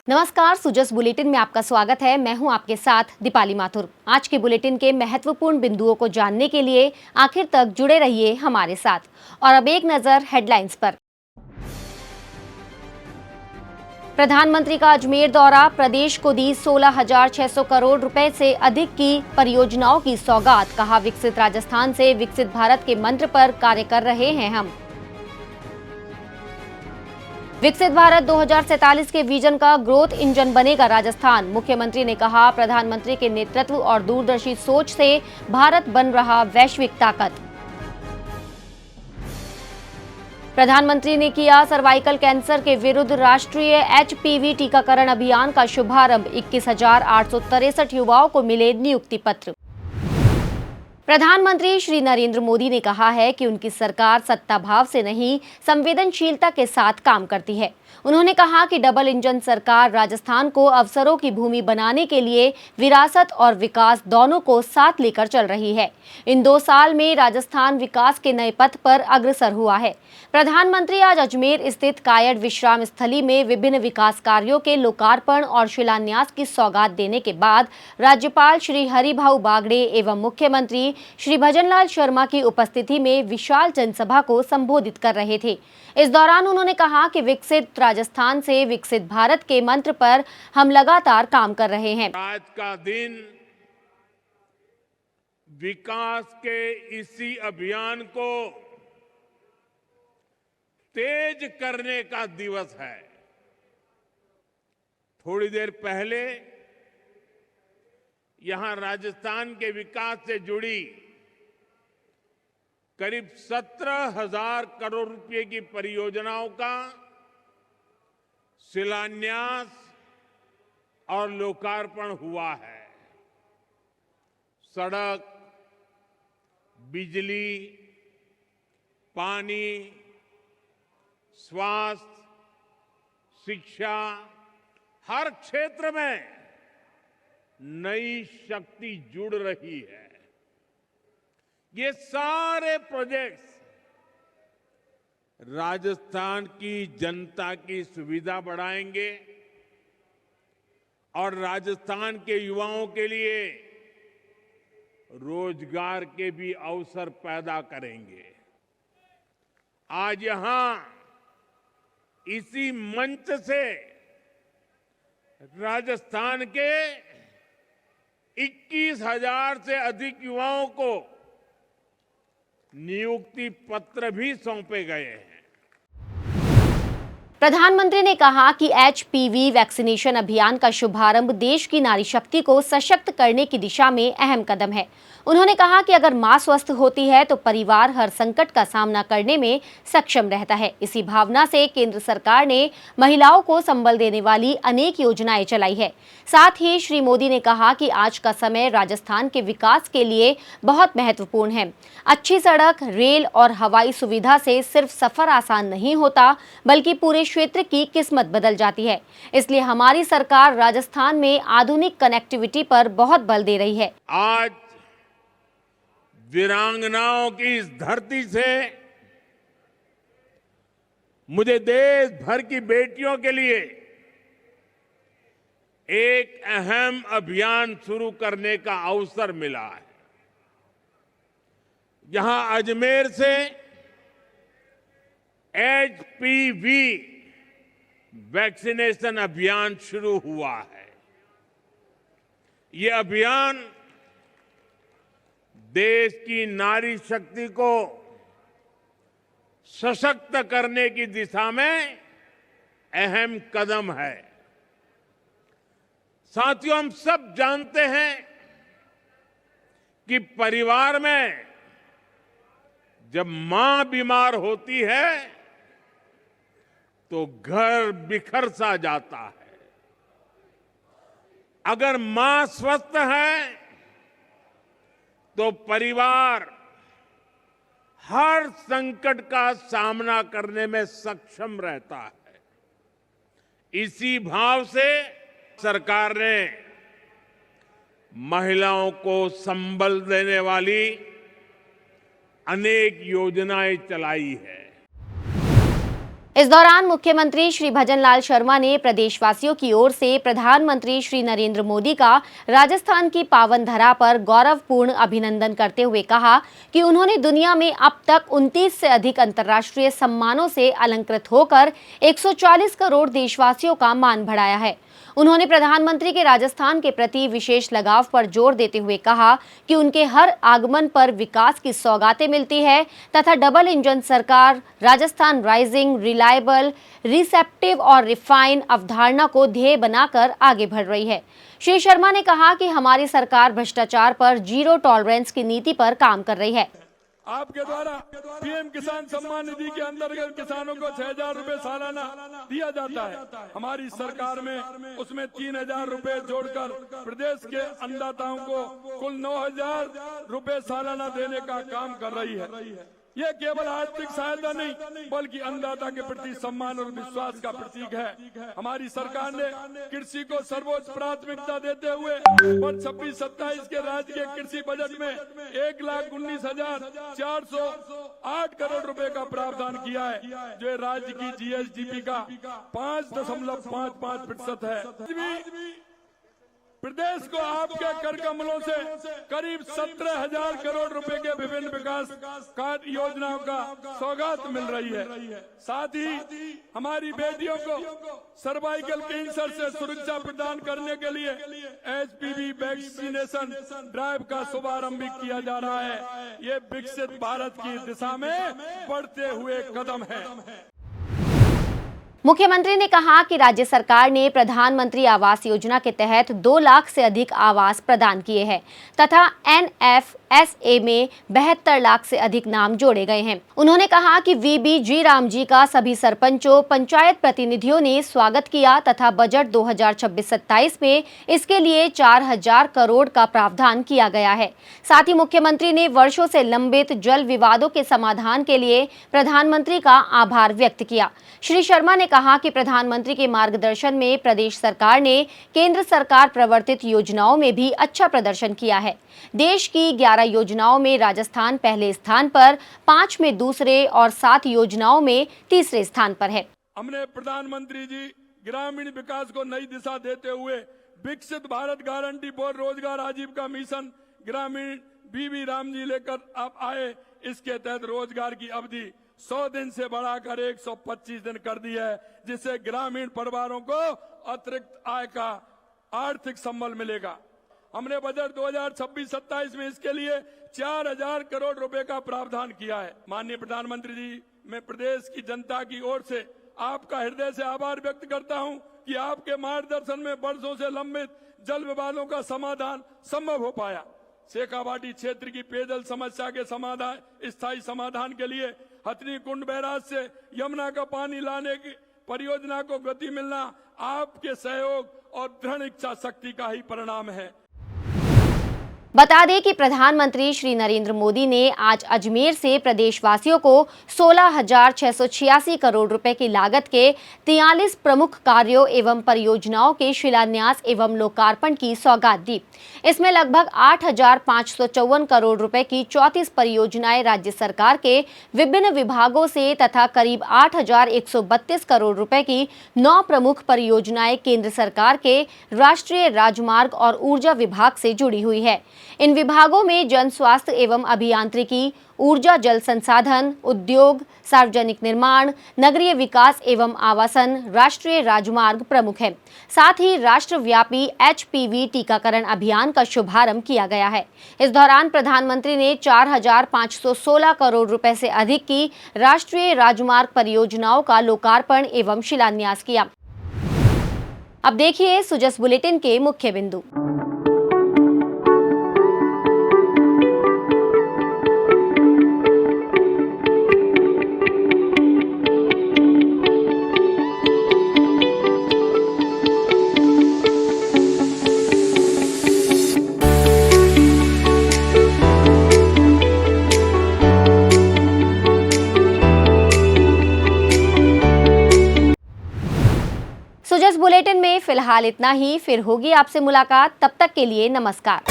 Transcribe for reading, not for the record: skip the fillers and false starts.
नमस्कार, सुजस बुलेटिन में आपका स्वागत है। मैं हूं आपके साथ दीपाली माथुर। आज के बुलेटिन के महत्वपूर्ण बिंदुओं को जानने के लिए आखिर तक जुड़े रहिए हमारे साथ। और अब एक नजर हेडलाइंस पर। प्रधानमंत्री का अजमेर दौरा, प्रदेश को दी 16,600 करोड़ रुपए से अधिक की परियोजनाओं की सौगात। कहा, विकसित राजस्थान से विकसित भारत के मंत्र पर कार्य कर रहे हैं हम। विकसित भारत 2047 के विजन का ग्रोथ इंजन बनेगा राजस्थान। मुख्यमंत्री ने कहा, प्रधानमंत्री के नेतृत्व और दूरदर्शी सोच से भारत बन रहा वैश्विक ताकत। प्रधानमंत्री ने किया सर्वाइकल कैंसर के विरुद्ध राष्ट्रीय HPV टीकाकरण अभियान का शुभारंभ। 21,863 युवाओं को मिले नियुक्ति पत्र। प्रधानमंत्री श्री नरेंद्र मोदी ने कहा है कि उनकी सरकार सत्ता भाव से नहीं, संवेदनशीलता के साथ काम करती है। उन्होंने कहा कि डबल इंजन सरकार राजस्थान को अवसरों की भूमि बनाने के लिए विरासत और विकास दोनों को साथ लेकर चल रही है। इन 2 साल में राजस्थान विकास के नए पथ पर अग्रसर हुआ है। प्रधानमंत्री आज अजमेर स्थित कायड़ विश्राम स्थली में विभिन्न विकास कार्यों के लोकार्पण और शिलान्यास की सौगात देने के बाद राज्यपाल श्री हरिभाऊ बागड़े एवं मुख्यमंत्री श्री भजनलाल शर्मा की उपस्थिति में विशाल जनसभा को संबोधित कर रहे थे। इस दौरान उन्होंने कहा कि विकसित राजस्थान से विकसित भारत के मंत्र पर हम लगातार काम कर रहे हैं। आज का दिन विकास के इसी अभियान को तेज करने का दिवस है। थोड़ी देर पहले यहां राजस्थान के विकास से जुड़ी करीब 17,000 करोड़ रुपए की परियोजनाओं का शिलान्यास और लोकार्पण हुआ है। सड़क, बिजली, पानी, स्वास्थ्य, शिक्षा, हर क्षेत्र में नई शक्ति जुड़ रही है। ये सारे प्रोजेक्ट्स राजस्थान की जनता की सुविधा बढ़ाएंगे और राजस्थान के युवाओं के लिए रोजगार के भी अवसर पैदा करेंगे। आज यहां इसी मंच से राजस्थान के 21,000 से अधिक युवाओं को नियुक्ति पत्र भी सौंपे गए हैं। प्रधानमंत्री ने कहा कि HPV वैक्सीनेशन अभियान का शुभारंभ देश की नारी शक्ति को सशक्त करने की दिशा में अहम कदम है। उन्होंने कहा कि अगर मां स्वस्थ होती है तो परिवार हर संकट का सामना करने में सक्षम रहता है। इसी भावना से केंद्र सरकार ने महिलाओं को संबल देने वाली अनेक योजनाएं चलाई है। साथ ही श्री मोदी ने कहा कि आज का समय राजस्थान के विकास के लिए बहुत महत्वपूर्ण है। अच्छी सड़क, रेल और हवाई सुविधा से सिर्फ सफर आसान नहीं होता, बल्कि पूरे क्षेत्र की किस्मत बदल जाती है। इसलिए हमारी सरकार राजस्थान में आधुनिक कनेक्टिविटी पर बहुत बल दे रही है। आज वीरांगनाओं की इस धरती से मुझे देश भर की बेटियों के लिए एक अहम अभियान शुरू करने का अवसर मिला है। यहां अजमेर से HPV वैक्सीनेशन अभियान शुरू हुआ है। ये अभियान देश की नारी शक्ति को सशक्त करने की दिशा में अहम कदम है। साथियों, हम सब जानते हैं कि परिवार में जब मां बीमार होती है तो घर बिखर सा जाता है। अगर मां स्वस्थ है तो परिवार हर संकट का सामना करने में सक्षम रहता है। इसी भाव से सरकार ने महिलाओं को संबल देने वाली अनेक योजनाएं चलाई है। इस दौरान मुख्यमंत्री श्री भजनलाल शर्मा ने प्रदेशवासियों की ओर से प्रधानमंत्री श्री नरेंद्र मोदी का राजस्थान की पावन धरा पर गौरवपूर्ण अभिनंदन करते हुए कहा कि उन्होंने दुनिया में अब तक 29 से अधिक अंतर्राष्ट्रीय सम्मानों से अलंकृत होकर 140 करोड़ देशवासियों का मान बढ़ाया है। उन्होंने प्रधानमंत्री के राजस्थान के प्रति विशेष लगाव पर जोर देते हुए कहा कि उनके हर आगमन पर विकास की सौगातें मिलती है तथा डबल इंजन सरकार राजस्थान राइजिंग, रिलायबल, रिसेप्टिव और रिफाइन अवधारणा को ध्येय बनाकर आगे बढ़ रही है। श्री शर्मा ने कहा कि हमारी सरकार भ्रष्टाचार पर जीरो टॉलरेंस की नीति पर काम कर रही है। आपके द्वारा पीएम किसान सम्मान निधि के अंतर्गत किसानों को 6,000 रुपए सालाना दिया जाता है। हमारी सरकार में उसमें 3,000 रुपए जोड़कर प्रदेश के अन्नदाताओं को कुल 9,000 रुपए सालाना देने का काम कर रही है। ये केवल आर्थिक सहायता नहीं बल्कि अन्नदाता के प्रति सम्मान और विश्वास का प्रतीक है। हमारी सरकार ने कृषि को सर्वोच्च प्राथमिकता देते हुए वर्ष 26-27 के राज्य के कृषि बजट में 1,19,408 करोड़ रुपए का प्रावधान किया है, जो राज्य की जीएसडीपी का 5.55% है। प्रदेश को आपके कर कमलों से करीब 17,000 करोड़ रुपए के विभिन्न विकास कार्य योजनाओं का सौगात मिल रही है। साथ ही हमारी बेटियों को सर्वाइकल कैंसर से सुरक्षा प्रदान करने के लिए HPV वैक्सीनेशन ड्राइव का शुभारंभ भी किया जा रहा है। ये विकसित भारत की दिशा में बढ़ते हुए कदम है। मुख्यमंत्री ने कहा कि राज्य सरकार ने प्रधानमंत्री आवास योजना के तहत 2 लाख से अधिक आवास प्रदान किए हैं तथा NFSA में 72 लाख से अधिक नाम जोड़े गए हैं। उन्होंने कहा कि VB जी राम जी का सभी सरपंचों, पंचायत प्रतिनिधियों ने स्वागत किया तथा बजट 2026-27 में इसके लिए 4,000 करोड़ का प्रावधान किया गया है। साथ ही मुख्यमंत्री ने वर्षों से लंबित जल विवादों के समाधान के लिए प्रधानमंत्री का आभार व्यक्त किया। श्री शर्मा ने कहा कि प्रधानमंत्री के मार्गदर्शन में प्रदेश सरकार ने केंद्र सरकार प्रवर्तित योजनाओं में भी अच्छा प्रदर्शन किया है। देश की 11 योजनाओं में राजस्थान पहले स्थान पर, 5 में दूसरे और 7 योजनाओं में तीसरे स्थान पर है। हमने प्रधानमंत्री जी ग्रामीण विकास को नई दिशा देते हुए विकसित भारत गारंटी फॉर रोजगार आजीविका मिशन ग्रामीण बीबी राम जी लेकर आप आए। इसके तहत रोजगार की अवधि 100 दिन से बढ़ाकर 125 दिन कर दी है, जिससे ग्रामीण परिवारों को अतिरिक्त आय का आर्थिक संबल मिलेगा। हमने बजट 2026-27 में इसके लिए 4,000 करोड़ रुपए का प्रावधान किया है। माननीय प्रधानमंत्री जी, मैं प्रदेश की जनता की ओर से आपका हृदय से आभार व्यक्त करता हूं कि आपके मार्गदर्शन में वर्षों से लंबित जल विवादों का समाधान संभव हो पाया। शेखावाटी क्षेत्र की पेयजल समस्या के स्थायी समाधान के लिए हथनी कुंड बैराज से यमुना का पानी लाने की परियोजना को गति मिलना आपके सहयोग और दृढ़ इच्छा शक्ति का ही परिणाम है। बता दें कि प्रधानमंत्री श्री नरेंद्र मोदी ने आज अजमेर से प्रदेशवासियों को 16,686 करोड़ रुपए की लागत के 43 प्रमुख कार्यों एवं परियोजनाओं के शिलान्यास एवं लोकार्पण की सौगात दी। इसमें लगभग 8,554 करोड़ रुपए की 34 परियोजनाएं राज्य सरकार के विभिन्न विभागों से तथा करीब 8,132 करोड़ रुपए की 9 प्रमुख परियोजनाएं केंद्र सरकार के राष्ट्रीय राजमार्ग और ऊर्जा विभाग से जुड़ी हुई है। इन विभागों में जन स्वास्थ्य एवं अभियांत्रिकी, ऊर्जा जल संसाधन, उद्योग, सार्वजनिक निर्माण, नगरीय विकास एवं आवासन, राष्ट्रीय राजमार्ग प्रमुख है। साथ ही राष्ट्रव्यापी HPV टीकाकरण अभियान का शुभारंभ किया गया है। इस दौरान प्रधानमंत्री ने 4,516 करोड़ रुपए से अधिक की राष्ट्रीय राजमार्ग परियोजनाओं का लोकार्पण एवं शिलान्यास किया। अब देखिए सुजस बुलेटिन के मुख्य बिंदु। सुजस बुलेटिन में फिलहाल इतना ही। फिर होगी आपसे मुलाकात, तब तक के लिए नमस्कार।